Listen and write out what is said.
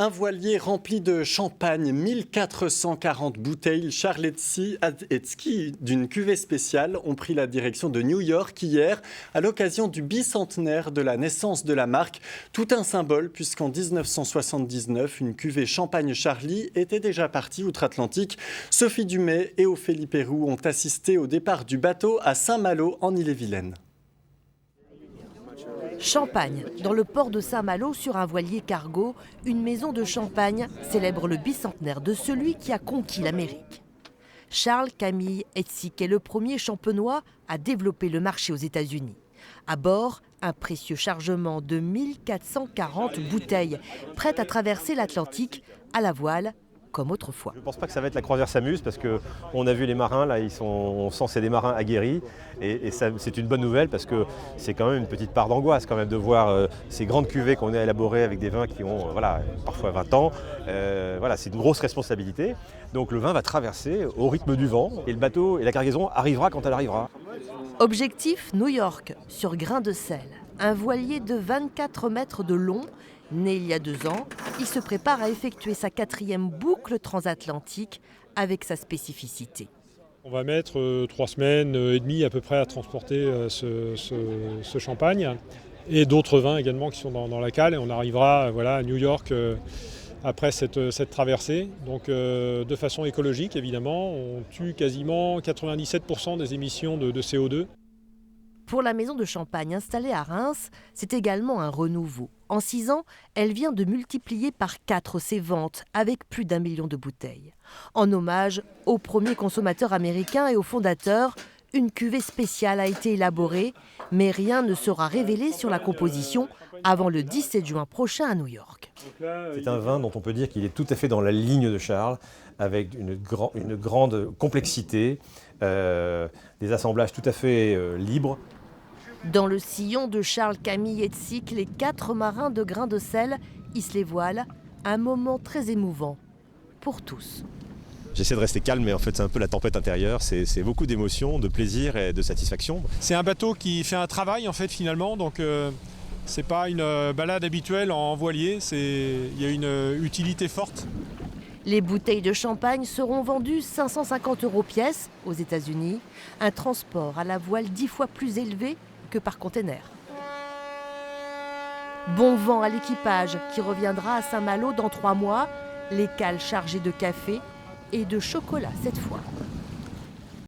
Un voilier rempli de champagne, 1440 bouteilles Charletski d'une cuvée spéciale ont pris la direction de New York hier à l'occasion du bicentenaire de la naissance de la marque. Tout un symbole puisqu'en 1979, une cuvée Champagne Charlie était déjà partie outre-Atlantique. Sophie Dumais et Ophélie Pérou ont assisté au départ du bateau à Saint-Malo en Ille-et-Vilaine. Champagne, dans le port de Saint-Malo, sur un voilier cargo, une maison de champagne célèbre le bicentenaire de celui qui a conquis l'Amérique. Charles Camille Hetzig est le premier champenois à développer le marché aux États-Unis. À bord, un précieux chargement de 1440 bouteilles, prêtes à traverser l'Atlantique à la voile, comme autrefois. Je ne pense pas que ça va être la croisière s'amuse parce qu'on a vu les marins, là, on sent que c'est des marins aguerris et c'est une bonne nouvelle parce que c'est quand même une petite part d'angoisse quand même de voir ces grandes cuvées qu'on a élaborées avec des vins qui ont parfois 20 ans. C'est une grosse responsabilité. Donc le vin va traverser au rythme du vent et le bateau et la cargaison arrivera quand elle arrivera. Objectif New York, sur grain de sel. Un voilier de 24 mètres de long. Né il y a 2 ans, il se prépare à effectuer sa 4e boucle transatlantique avec sa spécificité. On va mettre 3 semaines et demie à peu près à transporter ce champagne et d'autres vins également qui sont dans la cale. Et on arrivera à New York après cette traversée. Donc de façon écologique évidemment, on tue quasiment 97% des émissions de CO2. Pour la maison de champagne installée à Reims, c'est également un renouveau. En 6 ans, elle vient de multiplier par 4 ses ventes, avec plus d'1 million de bouteilles. En hommage aux premiers consommateurs américains et aux fondateurs, une cuvée spéciale a été élaborée, mais rien ne sera révélé sur la composition avant le 17 juin prochain à New York. C'est un vin dont on peut dire qu'il est tout à fait dans la ligne de Charles, avec une grande complexité, des assemblages tout à fait libres. Dans le sillon de Charles Camille Hetzig, les 4 marins de grain de sel hissent les voiles. Un moment très émouvant pour tous. J'essaie de rester calme, mais en fait c'est un peu la tempête intérieure. C'est beaucoup d'émotions, de plaisir et de satisfaction. C'est un bateau qui fait un travail en fait finalement, donc c'est pas une balade habituelle en voilier, il y a une utilité forte. Les bouteilles de champagne seront vendues 550 € pièce aux États-Unis. Un transport à la voile 10 fois plus élevé que par container. Bon vent à l'équipage qui reviendra à Saint-Malo dans 3 mois. Les cales chargées de café et de chocolat cette fois.